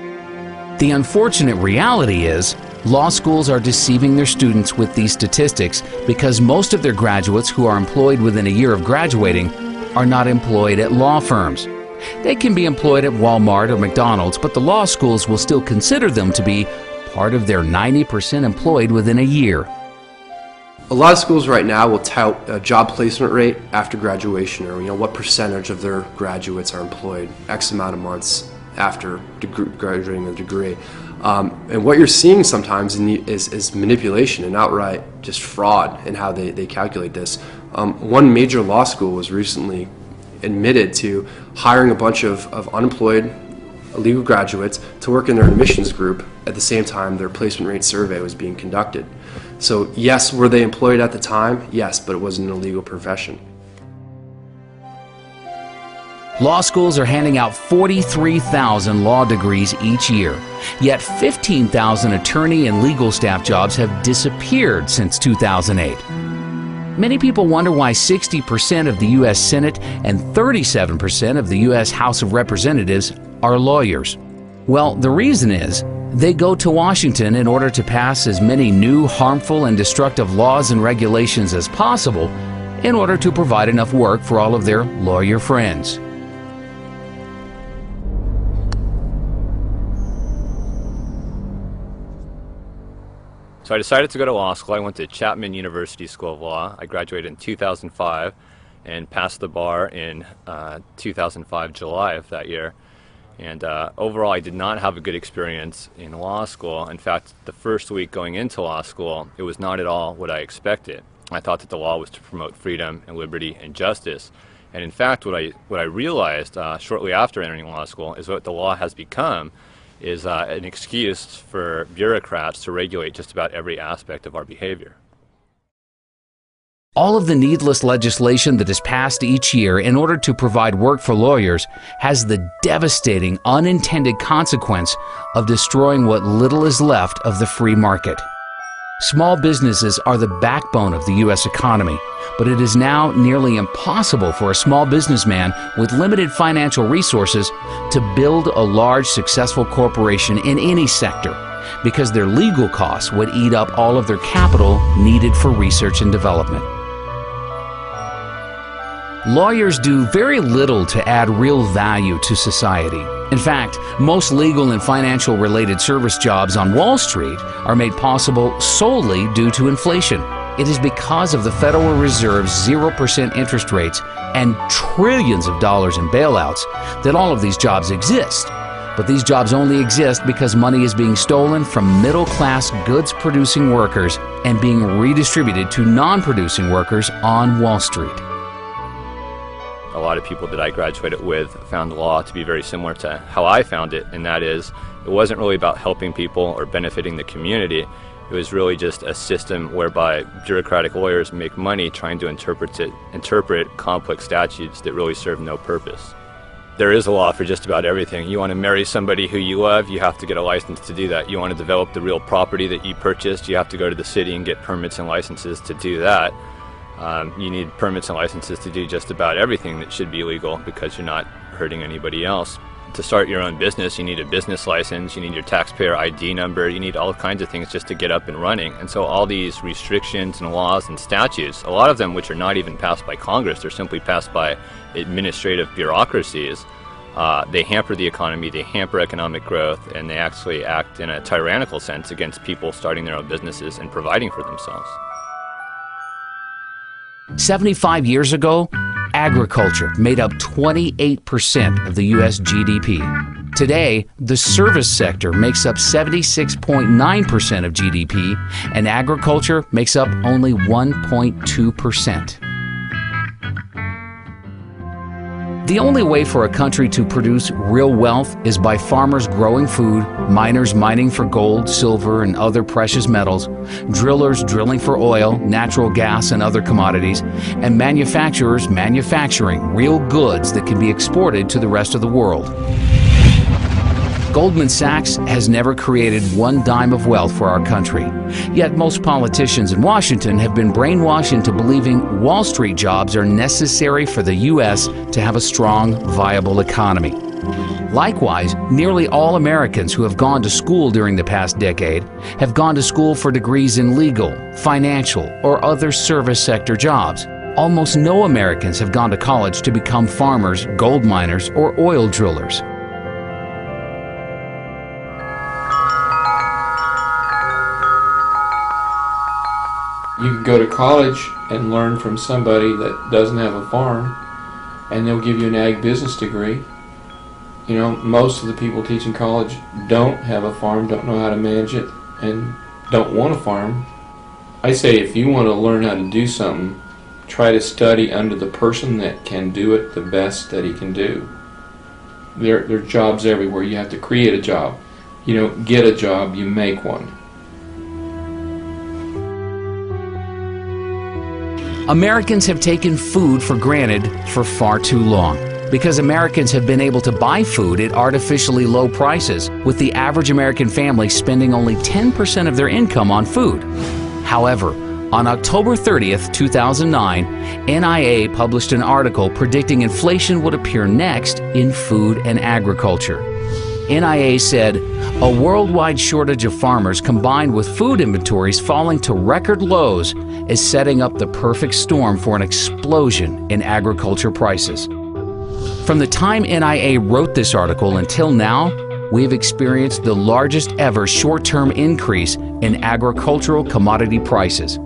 The unfortunate reality is, law schools are deceiving their students with these statistics because most of their graduates who are employed within a year of graduating are not employed at law firms. They can be employed at Walmart or McDonald's, but the law schools will still consider them to be part of their 90% employed within a year. A lot of schools right now will tout a job placement rate after graduation, or what percentage of their graduates are employed X amount of months after graduating a degree. And what you're seeing sometimes is manipulation and outright just fraud in how they calculate this. One major law school was recently admitted to hiring a bunch of unemployed illegal graduates to work in their admissions group at the same time their placement rate survey was being conducted. So yes, were they employed at the time? Yes, but it wasn't an illegal profession. Law schools are handing out 43,000 law degrees each year, yet 15,000 attorney and legal staff jobs have disappeared since 2008. Many people wonder why 60% of the U.S. Senate and 37% of the U.S. House of Representatives are lawyers. Well, the reason is they go to Washington in order to pass as many new, harmful, and destructive laws and regulations as possible in order to provide enough work for all of their lawyer friends. So I decided to go to law school. I went to Chapman University School of Law. I graduated in 2005 and passed the bar in 2005, July of that year. And overall, I did not have a good experience in law school. In fact, the first week going into law school, it was not at all what I expected. I thought that the law was to promote freedom and liberty and justice. And in fact, what I realized shortly after entering law school is what the law has become is an excuse for bureaucrats to regulate just about every aspect of our behavior. All of the needless legislation that is passed each year in order to provide work for lawyers has the devastating unintended consequence of destroying what little is left of the free market. Small businesses are the backbone of the U.S. economy, but it is now nearly impossible for a small businessman with limited financial resources to build a large, successful corporation in any sector because their legal costs would eat up all of their capital needed for research and development. Lawyers do very little to add real value to society. In fact, most legal and financial related service jobs on Wall Street are made possible solely due to inflation. It is because of the Federal Reserve's 0% interest rates and trillions of dollars in bailouts that all of these jobs exist. But these jobs only exist because money is being stolen from middle-class goods-producing workers and being redistributed to non-producing workers on Wall Street. A lot of people that I graduated with found law to be very similar to how I found it, and that is, it wasn't really about helping people or benefiting the community. It was really just a system whereby bureaucratic lawyers make money trying to interpret complex statutes that really serve no purpose. There is a law for just about everything. You want to marry somebody who you love, you have to get a license to do that. You want to develop the real property that you purchased, you have to go to the city and get permits and licenses to do that. You need permits and licenses to do just about everything that should be legal because you're not hurting anybody else. To start your own business, you need a business license, you need your taxpayer ID number, you need all kinds of things just to get up and running. And so all these restrictions and laws and statutes, a lot of them which are not even passed by Congress, they're simply passed by administrative bureaucracies, they hamper the economy, they hamper economic growth, and they actually act in a tyrannical sense against people starting their own businesses and providing for themselves. 75 years ago, agriculture made up 28% of the U.S. GDP. Today, the service sector makes up 76.9% of GDP, and agriculture makes up only 1.2%. The only way for a country to produce real wealth is by farmers growing food, miners mining for gold, silver, and other precious metals, drillers drilling for oil, natural gas, and other commodities, and manufacturers manufacturing real goods that can be exported to the rest of the world. Goldman Sachs has never created one dime of wealth for our country. Yet most politicians in Washington have been brainwashed into believing Wall Street jobs are necessary for the U.S. to have a strong, viable economy. Likewise, nearly all Americans who have gone to school during the past decade have gone to school for degrees in legal, financial, or other service sector jobs. Almost no Americans have gone to college to become farmers, gold miners, or oil drillers. You can go to college and learn from somebody that doesn't have a farm, and they'll give you an ag business degree. You know, most of the people teaching college don't have a farm, don't know how to manage it, and don't want a farm. I say if you want to learn how to do something, try to study under the person that can do it the best that he can do. There are jobs everywhere. You have to create a job. You don't get a job, you make one. Americans have taken food for granted for far too long because Americans have been able to buy food at artificially low prices, with the average American family spending only 10% of their income on food. However, on October 30th, 2009, NIA published an article predicting inflation would appear next in food and agriculture. NIA said, a worldwide shortage of farmers combined with food inventories falling to record lows is setting up the perfect storm for an explosion in agriculture prices. From the time NIA wrote this article until now, we have experienced the largest ever short-term increase in agricultural commodity prices.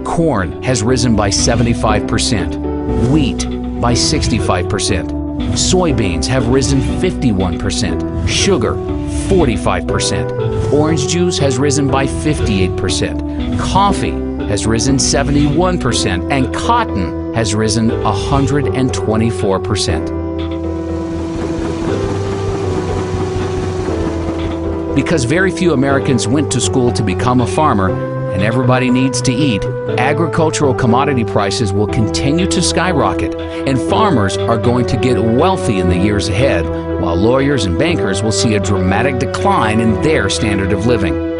Corn has risen by 75%, wheat by 65%, soybeans have risen 51%, sugar 45%, orange juice has risen by 58%, coffee has risen 71%, and cotton has risen 124%. Because very few Americans went to school to become a farmer, and everybody needs to eat, agricultural commodity prices will continue to skyrocket, and farmers are going to get wealthy in the years ahead, while lawyers and bankers will see a dramatic decline in their standard of living.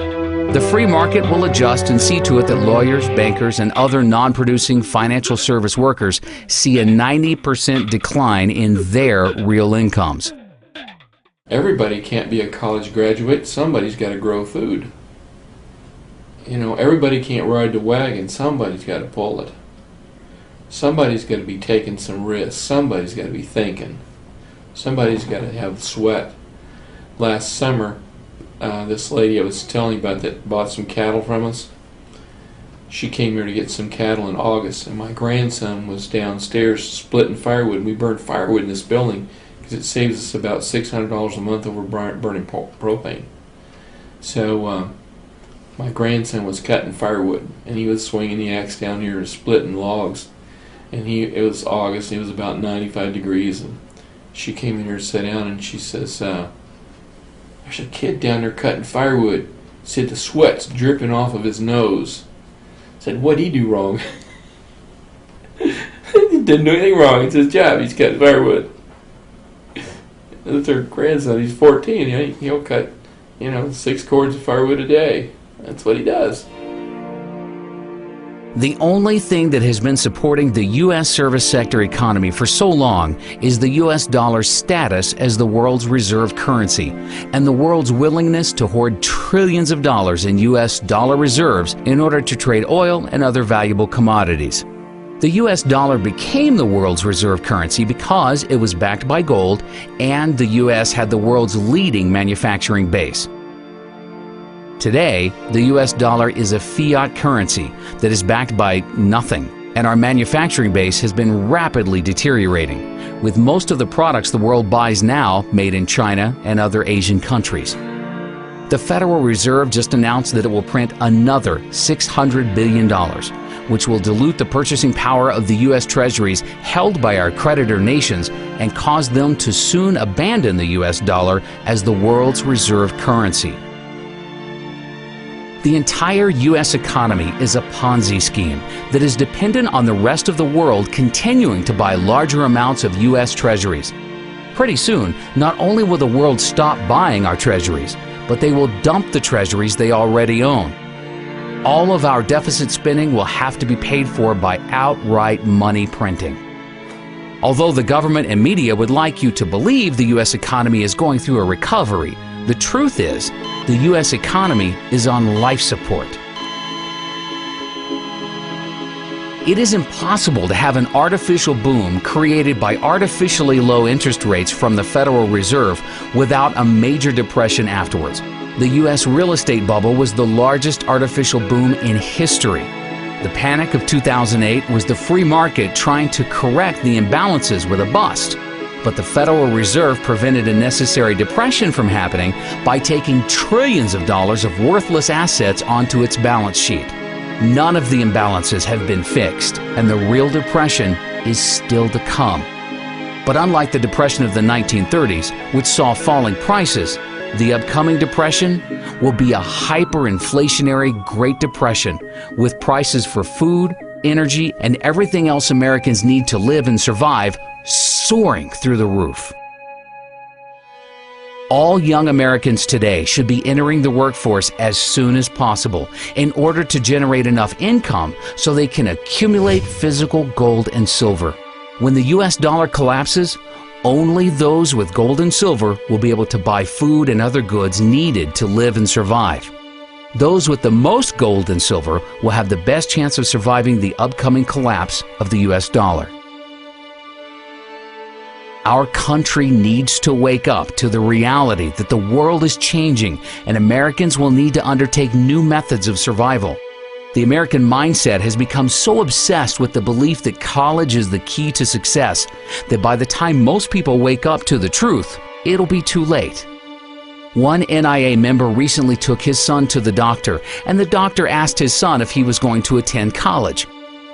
The free market will adjust and see to it that lawyers, bankers, and other non-producing financial service workers see a 90% decline in their real incomes. Everybody can't be a college graduate. Somebody's got to grow food. You know, everybody can't ride the wagon. Somebody's got to pull it. Somebody's got to be taking some risks. Somebody's got to be thinking. Somebody's got to have sweat. Last summer, this lady I was telling you about that bought some cattle from us, she came here to get some cattle in August, and my grandson was downstairs splitting firewood. We burn firewood in this building because it saves us about $600 a month over burning propane. So my grandson was cutting firewood, and he was swinging the axe down here and splitting logs. And it was August, it was about 95 degrees, and she came in here to sit down, and she says, there's a kid down there cutting firewood. Said the sweat's dripping off of his nose. Said, what'd he do wrong? He didn't do anything wrong. It's his job. He's cutting firewood. That's her grandson. He's 14. You know, he'll cut, 6 cords of firewood a day. That's what he does. The only thing that has been supporting the U.S. service sector economy for so long is the U.S. dollar's status as the world's reserve currency and the world's willingness to hoard trillions of dollars in U.S. dollar reserves in order to trade oil and other valuable commodities. The U.S. dollar became the world's reserve currency because it was backed by gold and the U.S. had the world's leading manufacturing base. Today, the U.S. dollar is a fiat currency that is backed by nothing, and our manufacturing base has been rapidly deteriorating, with most of the products the world buys now made in China and other Asian countries. The Federal Reserve just announced that it will print another $600 billion, which will dilute the purchasing power of the U.S. Treasuries held by our creditor nations and cause them to soon abandon the U.S. dollar as the world's reserve currency. The entire U.S. economy is a Ponzi scheme that is dependent on the rest of the world continuing to buy larger amounts of U.S. treasuries. Pretty soon, not only will the world stop buying our treasuries, but they will dump the treasuries they already own. All of our deficit spending will have to be paid for by outright money printing. Although the government and media would like you to believe the U.S. economy is going through a recovery, the truth is, the U.S. economy is on life support. It is impossible to have an artificial boom created by artificially low interest rates from the Federal Reserve without a major depression afterwards. The U.S. real estate bubble was the largest artificial boom in history. The panic of 2008 was the free market trying to correct the imbalances with a bust. But the Federal Reserve prevented a necessary depression from happening by taking trillions of dollars of worthless assets onto its balance sheet. None of the imbalances have been fixed, and the real depression is still to come. But unlike the depression of the 1930s, which saw falling prices, the upcoming depression will be a hyperinflationary Great Depression, with prices for food, energy, and everything else Americans need to live and survive soaring through the roof. All young Americans today should be entering the workforce as soon as possible in order to generate enough income so they can accumulate physical gold and silver. When the US dollar collapses, only those with gold and silver will be able to buy food and other goods needed to live and survive. Those with the most gold and silver will have the best chance of surviving the upcoming collapse of the US dollar. Our country needs to wake up to the reality that the world is changing and Americans will need to undertake new methods of survival. The American mindset has become so obsessed with the belief that college is the key to success that by the time most people wake up to the truth, it'll be too late. One NIA member recently took his son to the doctor, and the doctor asked his son if he was going to attend college.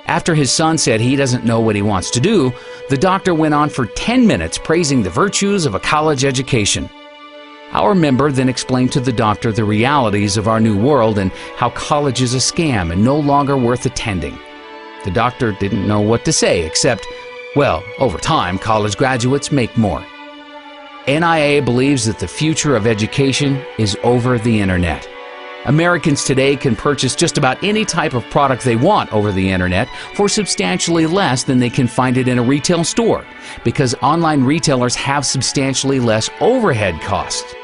After his son said he doesn't know what he wants to do, the doctor went on for 10 minutes praising the virtues of a college education. Our member then explained to the doctor the realities of our new world and how college is a scam and no longer worth attending. The doctor didn't know what to say except, well, over time, college graduates make more. NIA believes that the future of education is over the internet. Americans today can purchase just about any type of product they want over the internet for substantially less than they can find it in a retail store, because online retailers have substantially less overhead costs.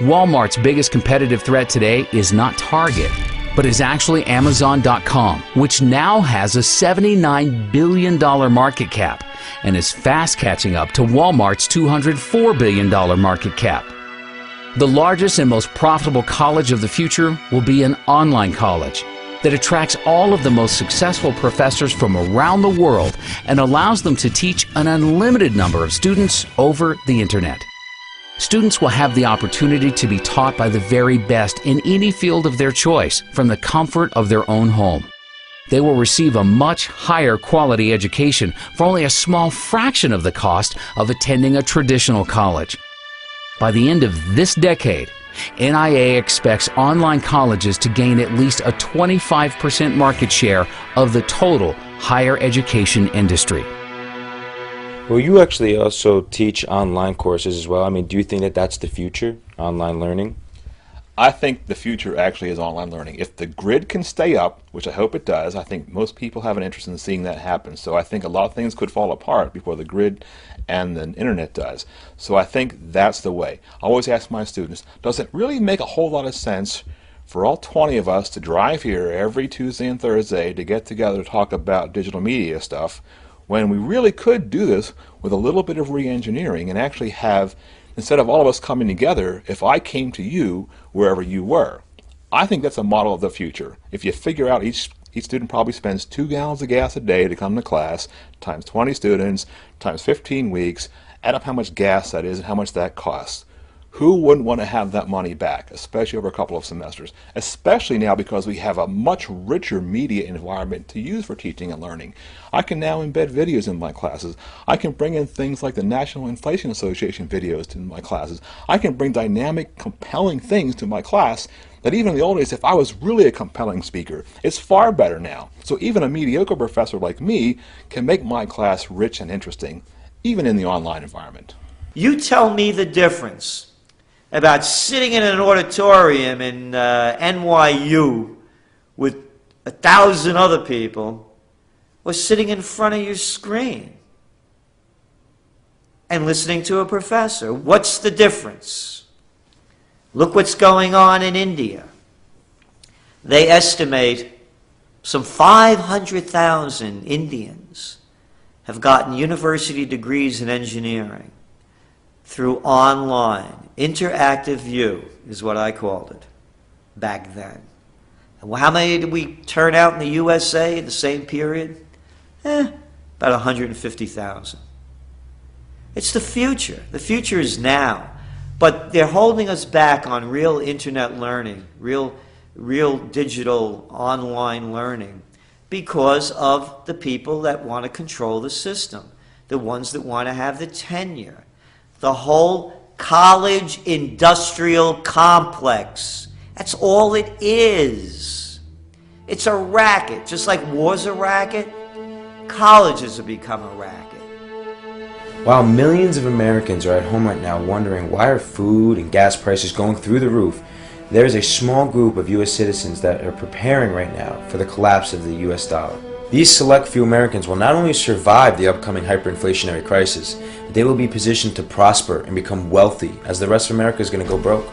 Walmart's biggest competitive threat today is not Target, but is actually Amazon.com, which now has a $79 billion market cap and is fast catching up to Walmart's $204 billion market cap. The largest and most profitable college of the future will be an online college that attracts all of the most successful professors from around the world and allows them to teach an unlimited number of students over the internet. Students will have the opportunity to be taught by the very best in any field of their choice from the comfort of their own home. They will receive a much higher quality education for only a small fraction of the cost of attending a traditional college. By the end of this decade, NIA expects online colleges to gain at least a 25% market share of the total higher education industry. Well, you actually also teach online courses as well. I mean, do you think that that's the future, online learning? I think the future actually is online learning. If the grid can stay up, which I hope it does, I think most people have an interest in seeing that happen. So I think a lot of things could fall apart before the grid and the internet does. So I think that's the way. I always ask my students, does it really make a whole lot of sense for all 20 of us to drive here every Tuesday and Thursday to get together to talk about digital media stuff, when we really could do this with a little bit of re-engineering and actually have, instead of all of us coming together, if I came to you wherever you were? I think that's a model of the future. If you figure out each student probably spends 2 gallons of gas a day to come to class, times 20 students, times 15 weeks, add up how much gas that is and how much that costs. Who wouldn't want to have that money back, especially over a couple of semesters? Especially now because we have a much richer media environment to use for teaching and learning. I can now embed videos in my classes. I can bring in things like the National Inflation Association videos to my classes. I can bring dynamic, compelling things to my class that even in the old days, if I was really a compelling speaker, it's far better now. So even a mediocre professor like me can make my class rich and interesting, even in the online environment. You tell me the difference about sitting in an auditorium in NYU with 1,000 other people or sitting in front of your screen and listening to a professor. What's the difference? Look what's going on in India. They estimate some 500,000 Indians have gotten university degrees in engineering through online. Interactive view is what I called it back then. And how many did we turn out in the USA in the same period? About 150,000. It's the future. The future is now. But they're holding us back on real internet learning, real real digital online learning because of the people that want to control the system, the ones that want to have the tenure, the whole college industrial complex. That's all it is. It's a racket. Just like war's a racket, colleges have become a racket. While millions of Americans are at home right now wondering why are food and gas prices going through the roof, there is a small group of U.S. citizens that are preparing right now for the collapse of the U.S. dollar. These select few Americans will not only survive the upcoming hyperinflationary crisis, but they will be positioned to prosper and become wealthy as the rest of America is going to go broke.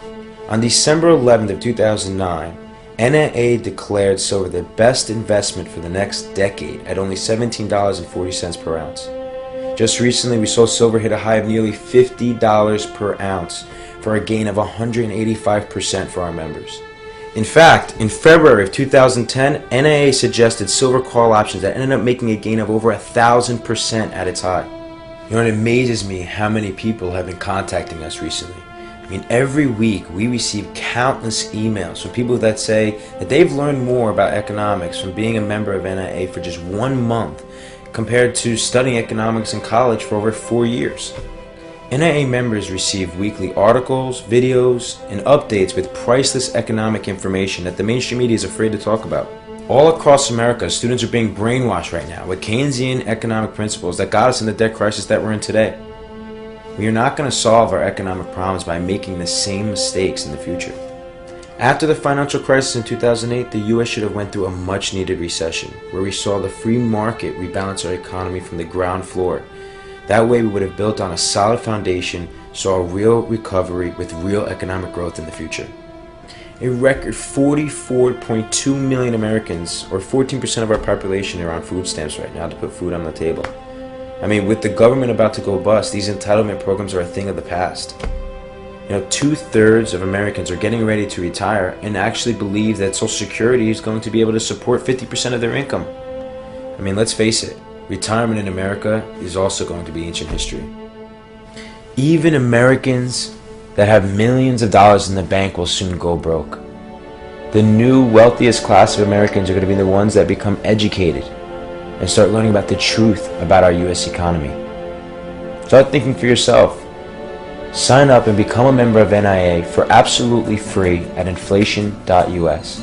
On December 11th of 2009, NAA declared silver the best investment for the next decade at only $17.40 per ounce. Just recently, we saw silver hit a high of nearly $50 per ounce for a gain of 185% for our members. In fact, in February of 2010, NAA suggested silver call options that ended up making a gain of over 1,000% at its high. You know, it amazes me how many people have been contacting us recently. I mean, every week we receive countless emails from people that say that they've learned more about economics from being a member of NAA for just 1 month compared to studying economics in college for over 4 years. NAA members receive weekly articles, videos, and updates with priceless economic information that the mainstream media is afraid to talk about. All across America, students are being brainwashed right now with Keynesian economic principles that got us in the debt crisis that we're in today. We are not going to solve our economic problems by making the same mistakes in the future. After the financial crisis in 2008, the U.S. should have went through a much-needed recession, where we saw the free market rebalance our economy from the ground floor. That way we would have built on a solid foundation, saw a real recovery with real economic growth in the future. A record 44.2 million Americans, or 14% of our population, are on food stamps right now to put food on the table. I mean, with the government about to go bust, these entitlement programs are a thing of the past. You know, 2/3 of Americans are getting ready to retire and actually believe that Social Security is going to be able to support 50% of their income. I mean, let's face it, retirement in America is also going to be ancient history. Even Americans that have millions of dollars in the bank will soon go broke. The new wealthiest class of Americans are going to be the ones that become educated and start learning about the truth about our U.S. economy. Start thinking for yourself. Sign up and become a member of NIA for absolutely free at inflation.us.